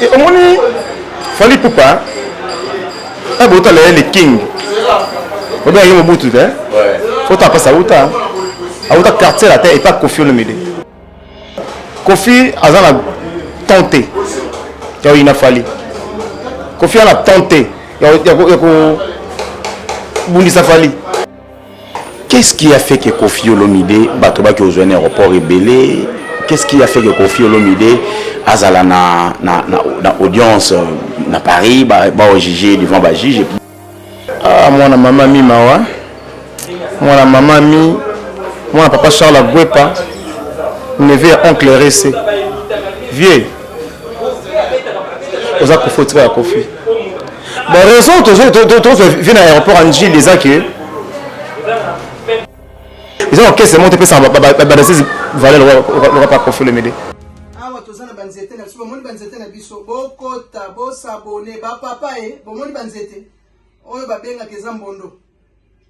Et au moins, Fali Poupa, un beau temps, les King. Vous bien, il y a un bout de temps. Faut taper ça, Outa. Outa quartier la terre et pas Kofi Olomide. Kofi a tenté. Il a fallu. Kofi a tenté. Il y a Bundisa Fali. Qu'est-ce qui a fait que Kofi Olomide, Batoba qui a joué un aéroport rebellé, qu'est-ce qui a fait que Kofi Olomide a na audience na Paris, au juge devant le juge? Ah, moi na maman mi mawa. Moi na maman mi. Moi na papa Charles Agwepa. Neveu oncle Ressé. Vieux. Oza Kofi à Kofi. Bon, raison, tu viens à l'aéroport en Gilles, les acquis. Ils ont encaissé, monté, puis ça va valer le roi pas Kofi Olomide. Ah, tu as banzete na biso, moni banzete na biso, bokota, bosabone, ba papa bomoni banzete. Oyo babenga keza mbondo.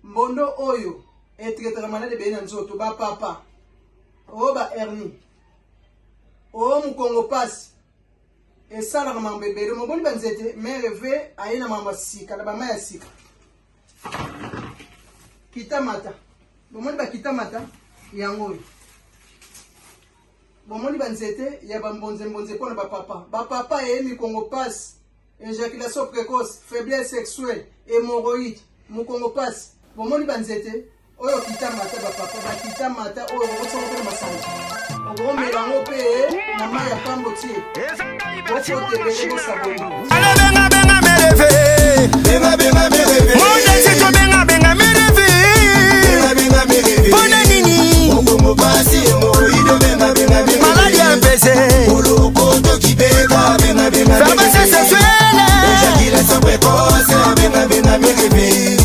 Mbondo oyo etraitera malade be na nzoto ba papa. O ba hernie. O mukongo pass. Et ça la maman bébé, le mobile banzete, mais rêvé à une maman sika, la maman sika. Kita mata. Bomoni ba kita mata yango. Bomoni banzete ya bambonze mbonze pona ba papa. Ba papa e mi kongo pass. Éjaculation précoce, faiblesse sexuelle, hémorroïde, mukongo pass. Bomoni banzete, oyo kita mata ba papa, ba kita mata oyo rotsongo pona masanga. Ogo melango pe na maya pambotie.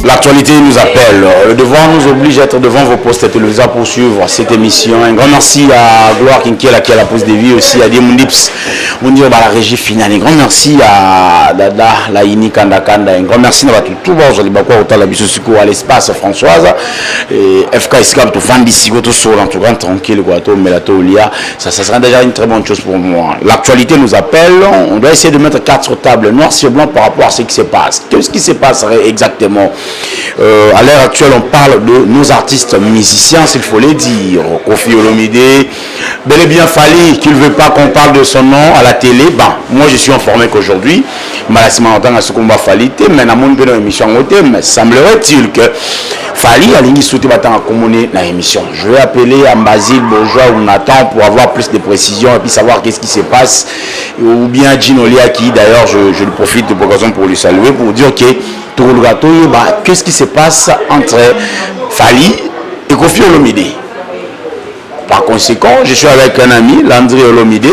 L'actualité nous appelle. Le devoir nous oblige d'être devant vos postes téléviseurs pour suivre cette émission. Un grand merci à Gloire Kinkiela qui a la pose de vie, aussi à Dimundips, on dit la régie finale. Un grand merci à Dada, la Ini Kanda Kanda. Un grand merci à tout le monde, à l'espace Françoise, et FK Escap, tout fan d'ici, tout sur en tout grand tranquille, ça sera déjà une très bonne chose pour moi. L'actualité nous appelle. On doit essayer de mettre carte sur table, noir sur blanc par rapport à ce qui se passe. Qu'est-ce qui se passerait exactement? À l'heure actuelle, on parle de nos artistes musiciens, s'il faut les dire. Kofi Olomide, bel et bien Fali, qu'il ne veut pas qu'on parle de son nom à la télé. Ben, moi, je suis informé qu'aujourd'hui, malheureusement, on a ce combat Fali, mais dans mon émission, mais semblerait-il que Fali a l'ingé sauté battant à communier dans l'émission. Je vais appeler à Basile Bourgeois ou Nathan pour avoir plus de précisions et puis savoir qu'est-ce qui se passe. Ou bien Gino Lia qui, d'ailleurs, je profite de l'occasion pour lui saluer, pour dire que tout le gâteau, qu'est-ce qui se passe entre Fali et Kofi Olomide. Par conséquent, je suis avec un ami, Landry Olomide.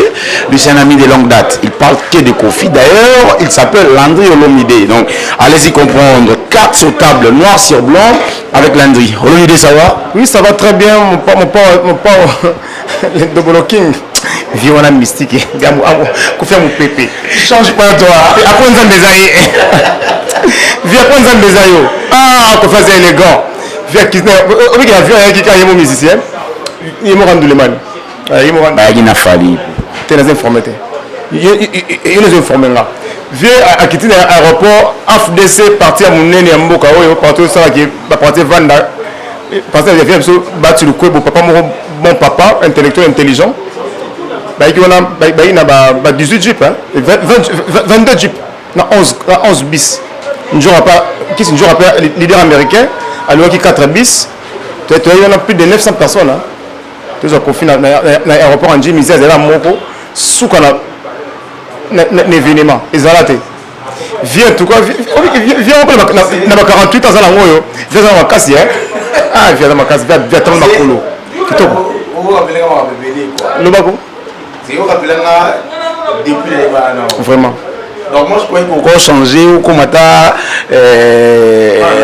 Lui, c'est un ami de longue date. Il parle que de Kofi. D'ailleurs, il s'appelle Landry Olomide. Donc, allez-y comprendre. Carte sur table, noir sur blanc, avec Landry. Olomide, ça va? Oui, ça va très bien. Mon pauvre, le double king. Viens, on a mystique. Kofi a mon pépé. Change pas toi. Après, on a des aïeux. Viens, après, on a des aïeux. Ah, Kofi est élégant. Viens, qui est mon musicien. Il m'a rendu le mal. Il m'a fallu. Tu es informé. Il est informé là. Viens à quitter l'aéroport, AFDC, partir à mon nez, à Mboka, partir ça qui va partir Vanda. Parce que j'ai fait battre le coup, mon papa, intellectuel, intelligent. Il a 18 jeeps, 22 jeeps, 11 bis. Qui est un leader américain, alors qu'il y a 4 bis. Il y en a plus de 900 personnes. Tous ont confié dans l'aéroport en Jimmy, ils là moko sous un événement. Ils ont raté. Viens tout cas, viens on a 48 ans à la moyo. Viens dans ma casse hier. Ah viens dans ma casse, viens dans ma colo. Kitoko. Le bago. C'est au capilanga depuis les banans. Vraiment. Donc moi je crois qu'il faut changer ou comment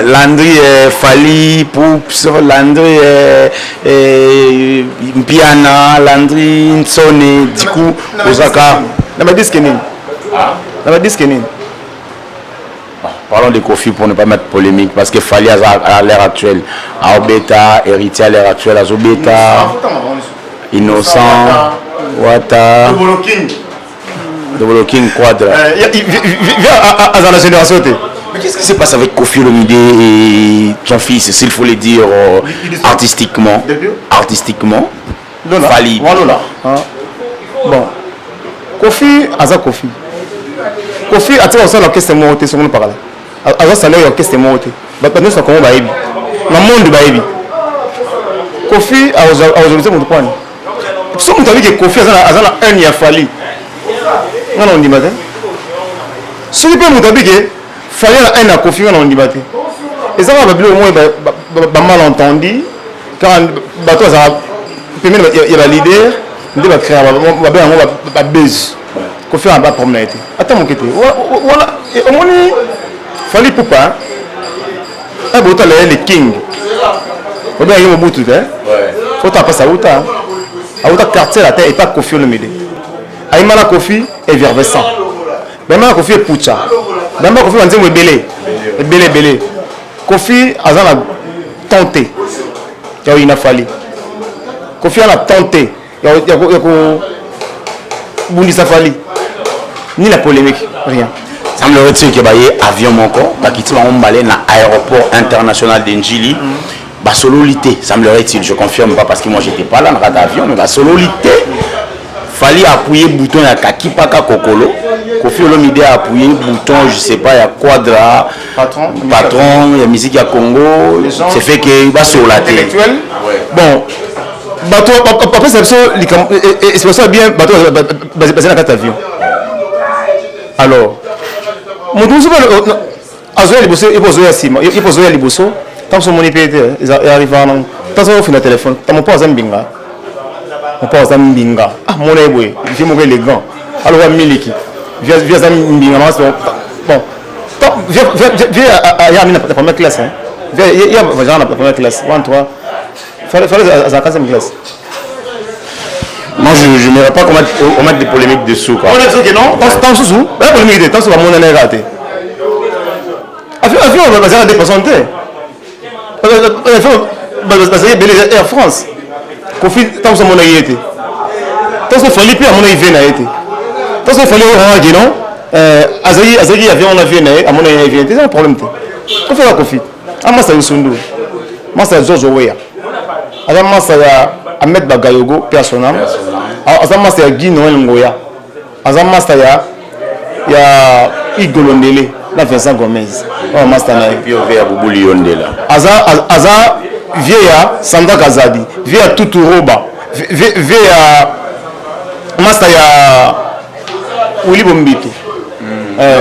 Landry Fali Poups, Landry Mpiana, Landry Nsone, du coup Osaka. On m'a dit ce qu'il y a. Parlons de Kofi pour ne pas mettre polémique parce que Fali à l'heure actuelle, à Obeta, héritier à l'heure actuelle, à Zobeta, Innocent, Wata. Double King Quadra. Viens à la génération. Mais qu'est-ce qui se passe avec Koffi Olomide et son fils, s'il faut le dire artistiquement? Fali. Voilà. Bon. Koffi, Aza Koffi. Koffi a tiré au sol l'orchestre monté sur le parallèle. Aza salaire l'orchestre monté. Nous sommes comme Baïbi. Dans le monde de Baïbi. Koffi a aujourd'hui mon point. Si vous avez dit que Koffi a un il a fallu. Non, on dit matin. Si vous avez dit que Fali a un Koffi, on dit matin. Et ça va au moins mal entendu. Quand bateau il y a le leader, il va créer un buzz. Koffi a un bas problème. Attends mon côté. Voilà. Au moins, Fali Poupa. Un beau talent, les kings. Faut bien y aller au bout tout ça. Faut taper ça outa. Outa quartier la terre et pas Koffi Olomide. Aïmana Koffi est effervescent. Bema Koffi est pucha. Bema Koffi on dit belé. Koffi a tenté. Il a fallu. Koffi a tenté. Il y a Bundi Safali. Ni la polémique, rien. Semblerait-il que y avion encore, qui est dans l'aéroport international d'Enjili. Bah sololité, semblerait-il, je confirme pas parce que moi j'étais pas là dans l'avion, mais la sololité, fallait appuyer le bouton à Kakipaka Kokolo. Koffi Olomide a appuyé le bouton, je sais pas, il y a Quadra, patron, il y a musique à Congo, c'est fait qu'il va sur la télé. Bon, bateau, après c'est pour ça bien, bateau, basé dans quatre avions. Alors, mon tour, il pose les bossos. Tant que mon IP ils arrivent à nous. Tant que on le téléphone, tant mon pose un binga. Mon pose un binga. Ah mon éboué, j'ai mon élégant. Alors Miliki, viens un binga. Bon, viens à la première classe. Viens à la première classe. 1, 3. Fallait à la 4e classe. Moi je n'irai pas qu'on mette des polémiques dessous. On est sûr que non. Tant sous, la polémique tant sur mon année raté. Avion on va baser à dépassanter. Parce que Air France, Koffi, tant que mon aïe était. Tant que Philippe, à mon aïe vient à été. Tant que Philippe, on a non. Azali avion, on a vu à mon aïe vient. C'est un problème. Koffi la Koffi. Ah, moi, c'est un sundu. Moi, c'est George Oweya. Alors, moi, c'est Ahmed Bagayogo, personnel. Alors, moi, c'est Guy Noël Ngoya. Alors, moi, c'est Igolo Ndele. La Vincent Gomez. Oh, master na. Puis on va à Boubouli Yondela. Aza vieya Sandra Kazadi, vieya Tutu Roba, vieya master ya Uli Bombito.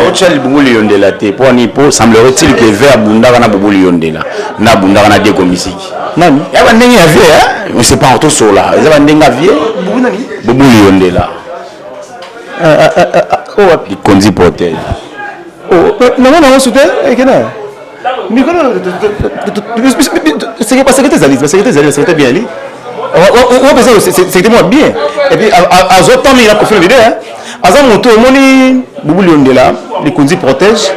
Ochel Boubouli Yondela te pour nipo semblerait-il que vers Bundara na Boubouli Yondela. Na Bundara na Deko Misiki. Nani? Ya ba ndenge ya vie hein? On sait pas auto sur là. Ya ba ndenge ya vie. Boubouli nani? Boubouli Yondela. Oh, il conduit portel. Oh, non, soutien, et que non. Mais c'est pas secrétaire Zali, c'était bien lui. On peut dire c'était moi bien. Et puis à autant il a confié l'idée hein. Azam moto moni Boubouli Yondela, les conduits protège.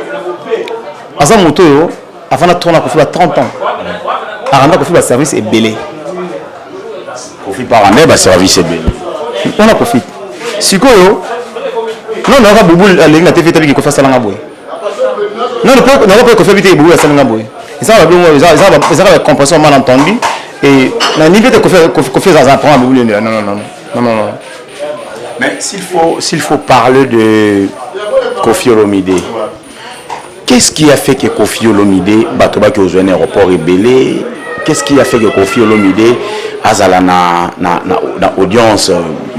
Azam moto avant de tourner à 30 ans. Aranda confié le service est belé. Koffi Paramé ba service est belé. On a profité. Sikoyo non, on va Boubouli la TV qui fait ça dans la boue. Non, on peut faire vite Boubouli ça dans la boue. Et ça va compréhension mal entendu et la niveau de confier ça prend Boubouli. Non. Mais s'il faut parler de Koffi Olomide, qu'est-ce qui a fait que Koffi Olomide batoba qui aux aéroport est belé? Qu'est-ce qui a fait que Koffi Olomide azala na audience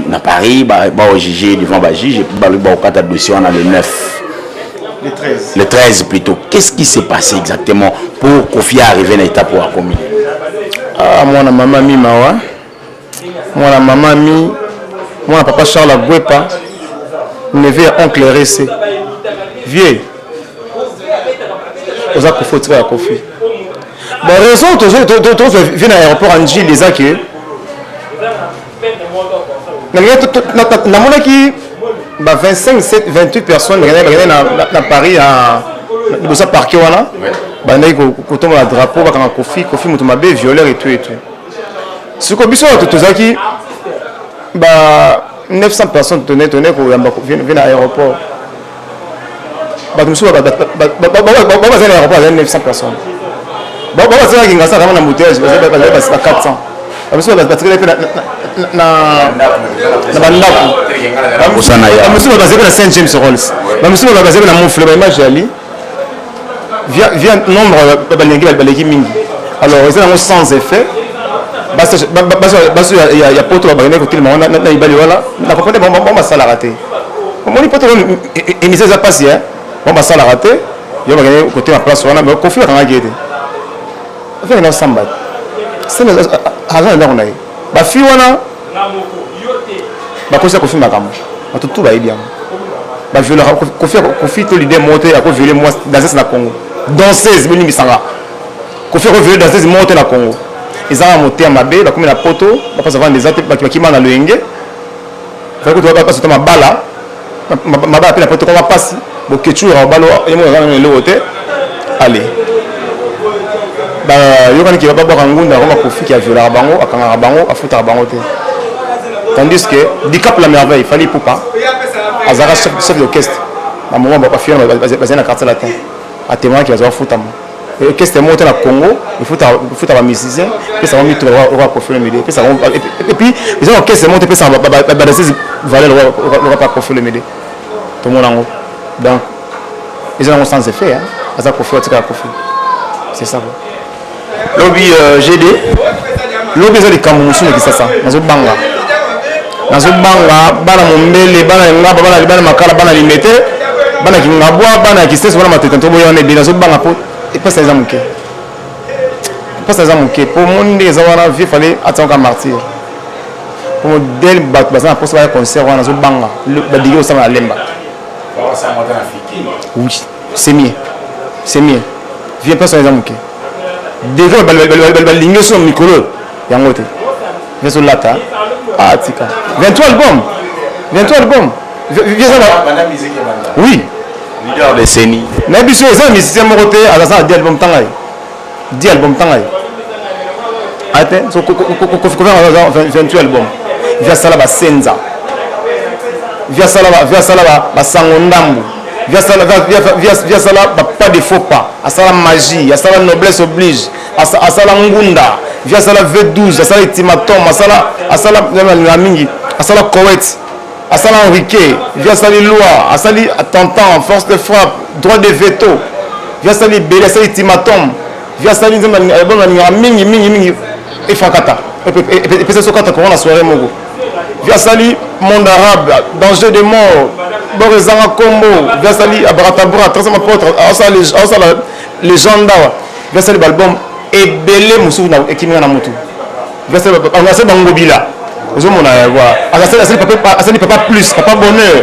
na Paris ba au juge devant ba juge et puis ba au cata dossier on a le 9 le 13 plutôt. Qu'est-ce qui s'est passé exactement pour Koffi arriver à l'étape pour accomplir? Ah moi na maman mi mawa. Moi papa Charles Agwepa. Neveu oncle Ressé. Vieux. Oza Koffi tira Koffi. Bon, raison, tu viens à l'aéroport en Gilles, les acquis. Dans mon équipe, 25, 28 personnes dans Paris, dans le parc, il y a un drapeau, il y a un Koffi, violeur et tout. Ce que je dis, 900 personnes tournées viennent à l'aéroport. Bah, nous sommes à l'aéroport, 900 personnes. Bah, c'est là qu'il y a un embouteillage, c'est 400. Nous sommes à la 5e sur Rolls. Nous sommes à la Moufle, l'image est via nombre de mingi. Alors, ils ont sans effet. Il y a pas de bagage côté le monde na ibali wala na comprendre bon ça la raté on dit pas trop émission ça passe hein bon ça la raté il y a bagage côté la place wana mais confier quand guédé fait non samba c'est agent là on a ba fi wana ba ko ça ko fi makam ba tout ba bien ba je leur confier tout l'idée monter à ko violer moi danser na Congo danseuse bini misanga confier ko violer danseuse monter na Congo. Ils ont monté à ma baie, comme la poto, parce qu'ils des athées qui m'ont dans le Enge. Il faut que tu vas passer ma balle, ma balle, la poto, on va passer. Bon, que tu as ballot, et moi, on le hôtel. Allez. Il y a qui va pas boire un goût, on va profiter qui a violé à Bango, à Kangarabango, à foutre à Bango. Tandis que, Dicap la merveille, il fallait pas. Azara, chef d'orchestre. À un moment, on va pas faire, on va passer dans la carte latin. À témoin qui va foutre à moi. Qu'est-ce que monté au Congo, il faut avoir un musicien, puis ça va mettre au roi profil le médé, et puis ils ont qu'est-ce que monté, puis ça va valer le roi profil le médé. Tout le monde en haut. Donc, ils ont un sens effet, hein, à ça profil, c'est ça. Lobby GD, lobby c'est les Camerounais qui c'est ça, dans le Banga. Dans le Banga, bana mombele, bana ngaba, bana makala, bana limité, bana qui ngabwa, bana qui sait, bana matete, tout le monde est bien dans le Banga. Et pas ces hommes qui. Pas ces hommes qui. Pour mon des avoir vie, il fallait attendre un martyr. Pour mon dès le bac, parce qu'on a posé un concert dans un banga. Le badigé au sein de la lemba. Oui, c'est mieux. C'est mieux. Viens pas sur les hommes qui. Déjà, le ligne sur le micro. Il y a un autre. Viens sur la table. Ah, tika. 23 albums. 23 albums. Viens sur la. Oui. Leader de Seni. Mais bien sûr, ça, musicien moroté, à la salle, 10 albums tangaï. 10 albums tangaï. Attends, so, qu'on fait 28 albums. Via ça là, bah, Senza. Via ça là, bah, Sangondambu. Via ça là, bah, pas de faux pas. À ça la magie, à ça la noblesse oblige. À ça la ngunda. Via ça la V12, à ça la timatom, à ça la mingi, à ça la Koweït. À ça l'Henriquet, via ça les lois, à ça les tentant, force de frappe, droit de veto, via ça les bélés, ça les timatom, via ça les mingi, et Fakata. Et puis c'est ce qu'on a la soirée Mogo. Via ça les monde arabe, danger de mort, Borizanga Combo, via ça les Abratabra, Trasama Potre, à ça les gendarmes, via ça les albums, et Belé Moussou et Kimina Namutu. Via ça les Bangobila. Vous avez vu, papa plus, papa bonheur.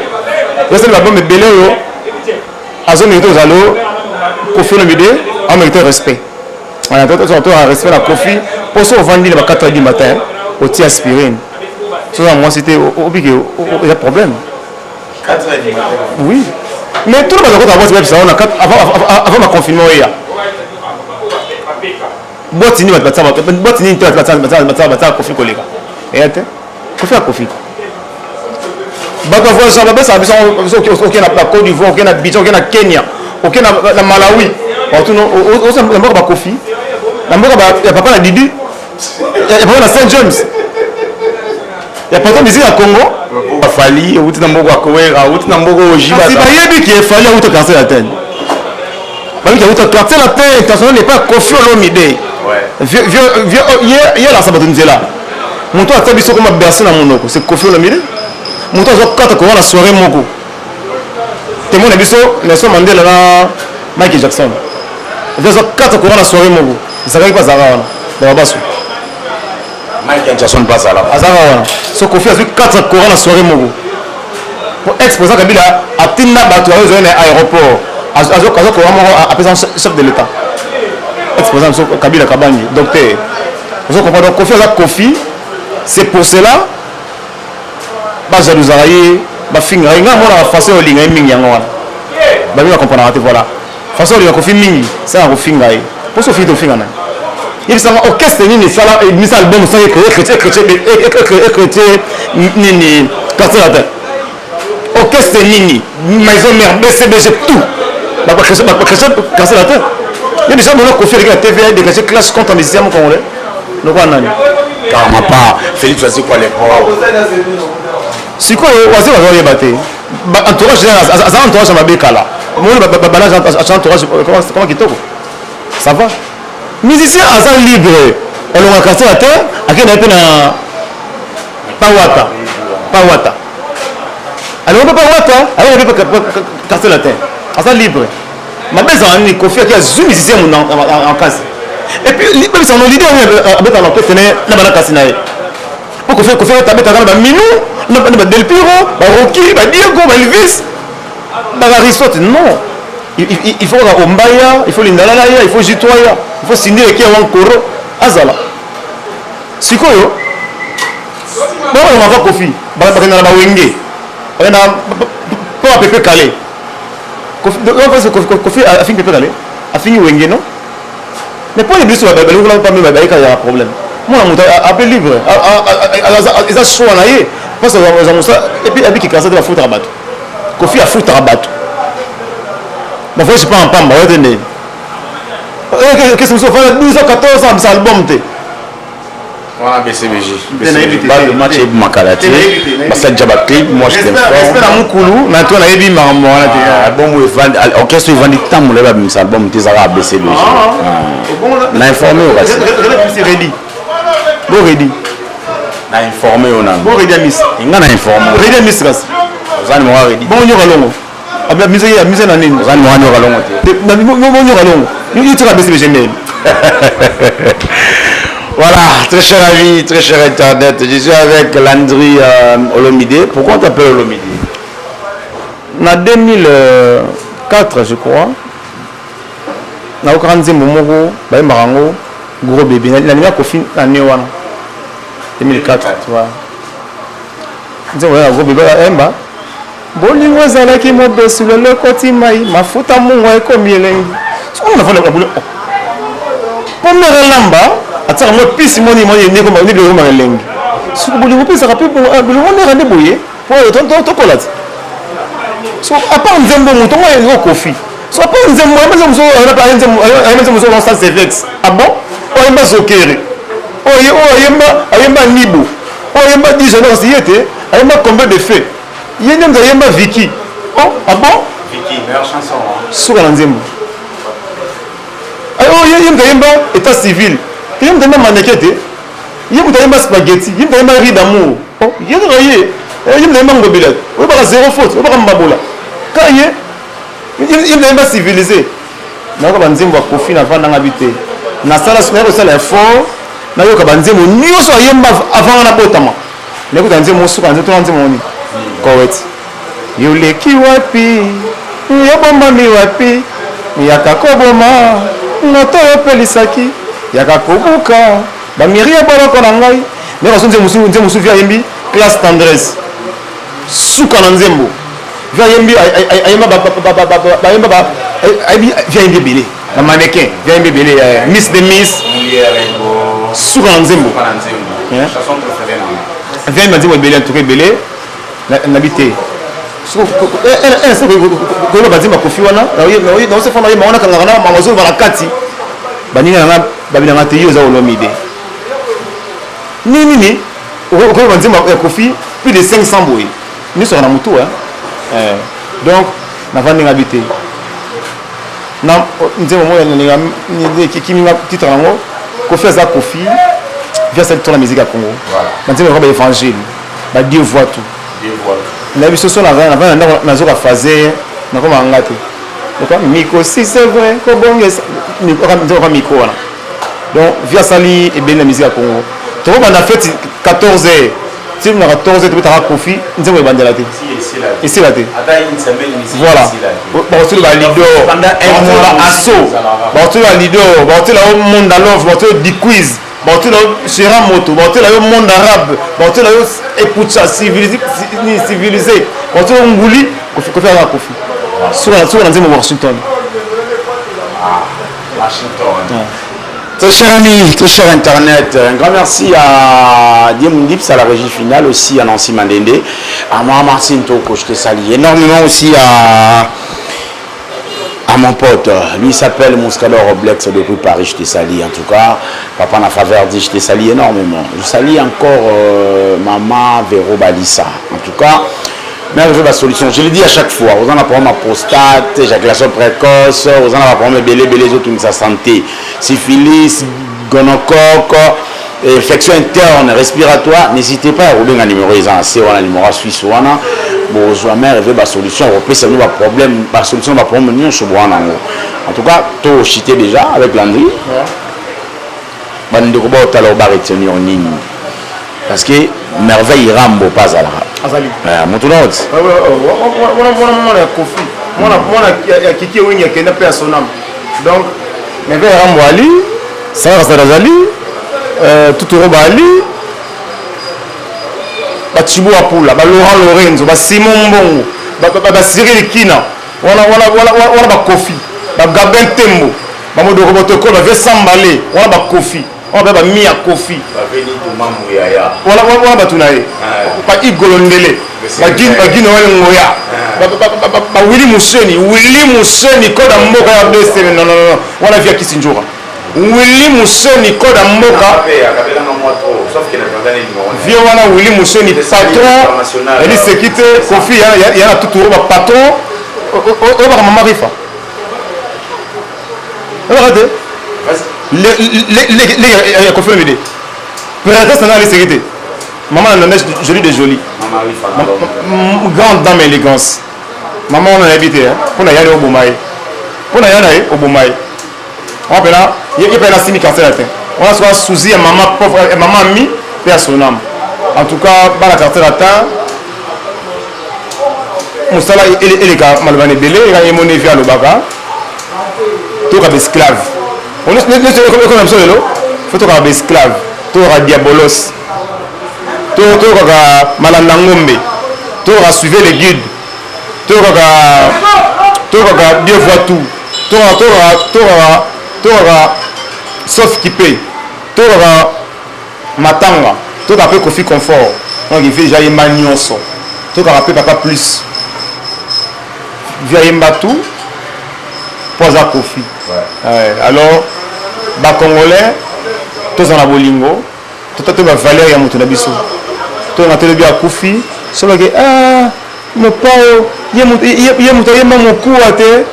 Vous avez vu l'album de Belé, vous avez vu Kofi le midi, on mérite respect. On a un respect à Kofi. Pour ça, on vend à 4 h du matin, au tir aspirine. Moi, c'était il y a problème. 4 h du matin. Oui. Mais tout le monde a votre web, avant ma confinement, il y a. Botini, Kofi collègue. Et attends. Kofi a Kofi. Bato voit ça, ça ok na Côte d'Ivoire, ok na Abidjan, ok na Kenya, ok na Malawi. Partout non, on s'en va pas Kofi. La mboka il y a papa na Didi. Il y a papa na Saint James. Il y a pas ici à Congo. Ba Fali, ou na mboka Kowera, ou na mboka Ojiba. Si ba yebi qui est Fali ou to quartier latin. Ba qui ou to quartier latin, international n'est pas Kofi Olomide. Ouais. Hier la sabato nzela. Mon toit a fait comme un berceau dans mon oeil. C'est Kofi Olomide. Mon toit a fait la soirée Moko. Témoin de Bisso, Nelson Mandela, Michael Jackson. Il y a 4 courants la soirée Moko. Ça ne va pas Zara. Michael Jackson passe à la Zara. Ce Kofi a fait 4 courants la soirée Moko. Pour ex-président Kabila, à Tinna Batou, à l'aéroport. À chef de l'État. Ex-président Kabila Kabani, docteur. Vous comprenez, donc Kofi a Kofi. C'est pour cela que je vous ai dit la façon de faire mingi vous comprendre voilà façon de faire mingi c'est un finga pour ce faire finga il s'en orchestre ni ça album ça chrétien nini quartier latin orchestre nini maison mère BCBG tout quartier latin il y a déjà mon Kofi avec la TVA dégagé classe contre musicien congolais donc on a car ma part Félix tu as dit quoi les pauvres si quoi on va y battre entourage ça entourage ma bécala moi balage entourage comment qui toque ça va musicien à libre on a quartier latin à qui on a été na Pawata. Alors on peut pas Pawata, alors on peut quartier latin. À ça libre. Ma belle en est confiée qui a zoom musicien en casse. Et puis même si on a l'idée avec un orchestre na bana kasinae. Pour qu'on fait taper ta ba Minou, na Del Piro, ba Rocky, ba Diego, ba Elvis. Ba Aristote non. Il faut la Ombaya, il faut l'Indalaya, il faut Jitoya, il faut signer qui a un coro azala. Sikoyo bon on va Kofi bakena ba wenge on a pas pepe calé Kofi a fini pepe calé a fini wenge non mais pour les blessures ba pas même ba il y a un problème moi on appelle libre ils a choix là parce que et puis qui casse de la foutre à battre Kofi a foutre à battre mais faut je pas en pamba ouais tenez qu'est-ce que ça fait 12 ans 14 ans ça album té voilà BCBG le match est makalati parce que Jabba clip moi je t'aime j'espère à mon coulou mais toi on a dit maman bon oui orchestre il vend du temps mon album ça album t'es à BCBG on a informé au reste c'est ready bon ready on a informé on a bon ready miss on a informé ready miss ras on a ready bon nyora longo abla mise na nini on a nyora longo na bon nyora longo you tira BCBG mais voilà, très cher ami, très cher Internet, je suis avec Landry Olomide. Pourquoi on t'appelle Olomide? En 2004, je crois, na okanzi momoko ba marango gros bébé na nia Kofi na newana 2004 tu vois. Nzela ya gros bébé emba bolingo ezalaki mobesu lelo koti mai mafuta mungu ekomi elengi. On a fait la boule. Pomere lamba ataka mo pisi moni ndeko moni de ma lengi suku bolingo pisa ka pe bolingo ne rande boye po to kolati so apa nzembo muto ngo Kofi so apa nzembo ama zo ana pa nzembo zo dans ça vex ah bon o yemba zokere o yemba nibo o yemba dijonor si yete ayemba combien de faits yenya nda yemba Vicky oh ah bon Vicky meilleure chanson suka na nzembo ayo yemba état civil il y a un mannequin, il y a un spaghetti, il y a un riz d'amour. Il y a un mango bilet. Il y a zéro faute, il y a un babola. Quand il y a un civilisé. Il y a un Kofi avant d'habiter. Il y a un effort. Il y a un avant d'habiter. Il y a un correct. Yoleki wapi, yabomami wapi, yakakoboma, noto yopelisaki. Yaka kobuka ba miria baloko na ngai ne basonze musu via yembi classe tendresse suka na nzembo via yembi ayema ba via yembi belé na mannequin via yembi belé miss de miss suka na nzembo chanson préférée na via yembi belé en tout cas belé na bité suko ko ba zima Kofi wana na se fona yema wana kanga na mawazo ba kati baninga na babina te yoza Olomide nini ko banzima ya Kofi plus de 500 boy ni sur na mutu donc na vandi ngabité na nzema moya ni kiminga titre nango Kofi za Kofi via cette la musique à Congo voilà nzema ko ba évangile ba Dieu voit tout la biso so na zo ka fazer na ko mangate donc miko si c'est vrai ko bongesa ni ko miko wana. Donc, via Sali et bien la musique à Congo. Tu vois, on a fait 14 heures. Si on a 14 heures, tu peux t'arrêter Kofi, nous avons bandé la tête. Ici la tête. Voilà. Bon, tu vas Lido. Pendant un mois, assaut. Bon, tu vas Lido. Bon, tu vas au monde à l'offre. Bon, tu vas du quiz. Bon, tu vas au Shiramoto. Bon, tu vas au monde arabe. Bon, tu vas au Epucha civilisé. Bon, tu vas au Ngouli. Kofi à la Kofi. Sur la Washington. Washington. Très cher ami, très cher Internet, un grand merci à Diem Dips à la régie finale, aussi à Nancy Mandende, à moi Martine Toko, je te salue énormément aussi à mon pote, lui il s'appelle Mouskador Roblex depuis Paris, je te salue en tout cas, papa na faveur dit je te salue énormément. Je salue encore maman Véro Balissa, en tout cas. Mais avec la solution, je le dis à chaque fois, vous en avez pour ma prostate, éjaculation précoce, vous en avez pour mes bélés, les autres, sa santé, syphilis, gonocoque, infection interne, respiratoire, n'hésitez pas à rouler un numéro, c'est un numéro suisse, bon, jamais arriver à la solution, on peut savoir le problème, la solution va prendre nous sur en tout cas, tout chité déjà avec Landry. Bande de robots, tu as retenir en ligne. Parce que merveille Rambo pas à la. Azali. Mon tournoi. Moi, Kiki Wing qui n'a pas son âme. Donc, merveille Rambo Ali, Sarah Sarazali, tout Roba Ali, Chibo Apula, Laurent Lorenzo, Simon Bongo, Cyril Kina, on a Kofi, Gabin Tembo, Mamoudou Robotoko, Vessambalé, on a Kofi. On va mis à Kofi. Voilà, batunaye. Pas igolondele. Bagino ngoya. Ba Willy Museni koda mboka ya BC non. Voilà via Kisinjora. Willy Museni koda mboka. Sauf qu'il a via wana Willy Museni patron. Elle s'est quitté Kofi il y a tout roba patron. On va maman Rifa. Regardez. Les confirme l'idée. Peut-être dans la sécurité. Maman a une jolie de jolie. Grande dame élégance. Maman on a habité pour aller au Boumaï. Pour aller au Boumaï. On appelle là, il y a pas la simi cancer latin. On a soit souci à maman pauvre maman mi père son âme. En tout cas, dans la cancer latin. Moussala et les gars malvané belé, il y a mon neveu à l'Obaka. Tout comme esclave. On est comme ça, il faut avoir des esclaves, tout avoir diabolos, tout avoir malandangombe, tout avoir suivre les guides, tout avoir Dieu voit tout, tout avoir sauf qui paye, tout avoir matanga, tout avoir Kofi confort, donc il fait déjà une manioso, tout avoir papa plus, via Mbatou, pose à Kofi. Alors, les Congolais, tous en abolingo, tout à fait valeur ya mutu na biso. Tout na télé bien Kofi, solo que no pao, ye mutu ye mamu kuate,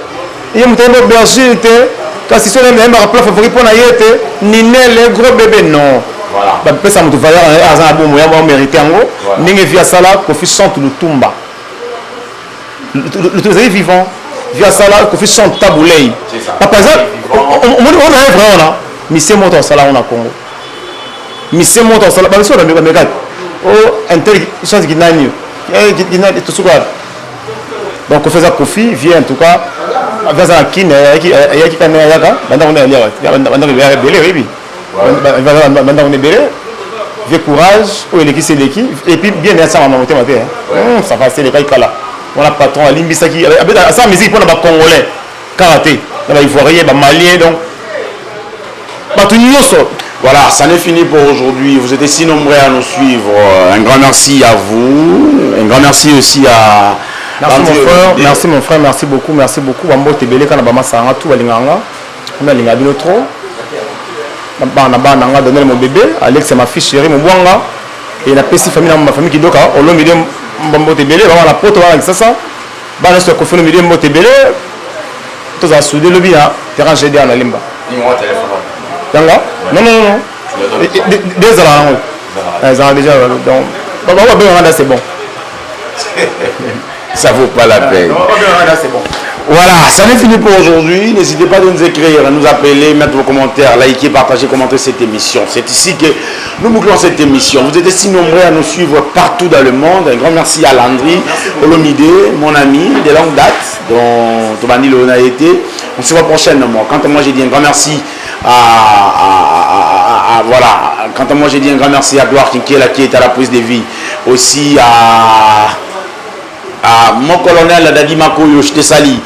ye mutu ye berger te, kasi solo même rappel favori pour na yete, ni le gros bébé non. Voilà. Ba pesa mutu valeur azana bomo ya ba mériter ngo, ninge via sala Kofi sente le tumba. Le tout est vivant. Via Salah, Kofi son taboulé. Par exemple, on a un vrai on a. Mais c'est mon temps Salah on a Congo. Mais c'est mon temps Salah. Parce que on a mes gars. Oh, intelligence qui n'a ni. Qui n'a tout ça. Donc on fait ça Kofi vient en tout cas. Via ça qui n'est qui quand est là. Maintenant on est là. Maintenant on est belé oui. Maintenant on est belé. Vieux courage. Oh il est qui c'est l'équipe. Et puis bien ça m'a monté matin. Ça va c'est les gars là. On a patron à Limbisaki, ça musique pour les Congolais, karaté, les Ivoiriens, les Maliens, donc. Voilà, ça n'est fini pour aujourd'hui. Vous êtes si nombreux à nous suivre. Un grand merci à vous. Un grand merci aussi à. Merci mon frère, merci mon frère, merci beaucoup. Bambo Tebele, quand on a Masanga, tout à l'inganga. On a l'ingabino trop. On a donné mon bébé. Alex, c'est ma fille chérie, mon boanga. Et la petite famille, ma famille qui doit. On l'a mis Bambo Tebele, on a la porte avec ça. Bah, on a confirmé le Bambo Tebele. Tout ça, soudé le bien. Terrain GD à la limba. Numéro de téléphone. Non. Deux ans. Ils ont déjà. Donc, c'est bon. Ça vaut pas la peine. C'est bon. Voilà, ça n'est fini pour aujourd'hui. N'hésitez pas à nous écrire, à nous appeler, mettre vos commentaires, liker, partager, commenter cette émission. C'est ici que nous bouclons cette émission. Vous êtes si nombreux à nous suivre partout dans le monde. Un grand merci à Landry, Olomide, mon ami de longue date, dont Tobani Léona a été. On se voit prochainement. Quant à moi, j'ai dit un grand merci voilà. Quant à moi, j'ai dit un grand merci à Gloire qui est à la prise de vie. Aussi à mon colonel Dadi Makoyo, je te salue.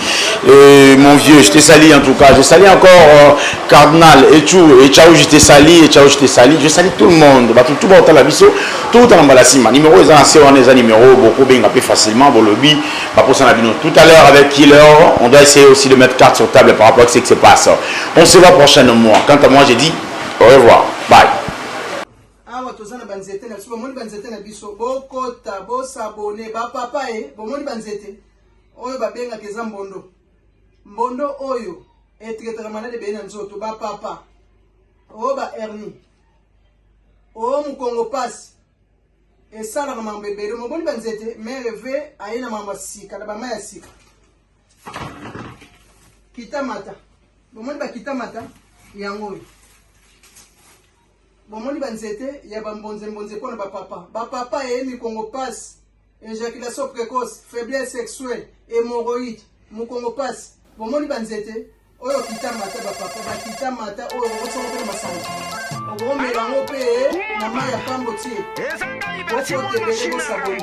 Mon vieux, je te salue en tout cas. Je salue encore Cardinal et tout. Et ciao, je te salue. Et ciao, je te salue. Je salue tout le monde. Tout le monde la biso. Tout le monde la sima. Numéro est un numéro beaucoup bien plus facilement pour le bi. Tout à l'heure avec Killer, on doit essayer aussi de mettre carte sur table par rapport à ce qui se passe. On se voit prochainement. Quant à moi, j'ai dit au revoir. Bye. Awa tozana banzete na biso bomoni banzete na biso bokota bosabone bapapa bomoni banzete oyo babengaka eza mbondo mbondo oyo etraitaka malade beye na nzoto bapapa oyo ba hernie oyo mokongo pasi esalaka mambo ebele moboni banzete mere ve aye na mambo ya sika na bama ya sika kitamata bomoni bakitamata yango oyo bomoni banzete ya bambonze mpona bapapa bapapa eye mikongo pasi éjaculation précoce faiblesse sexuelle hémorroïde mokongo pasi bomoni banzete oyo kitamata bapapa bakitamata oyo okosongo mpe na masanga okomelango mpe na mai ya pambo tie okotebele bosaboni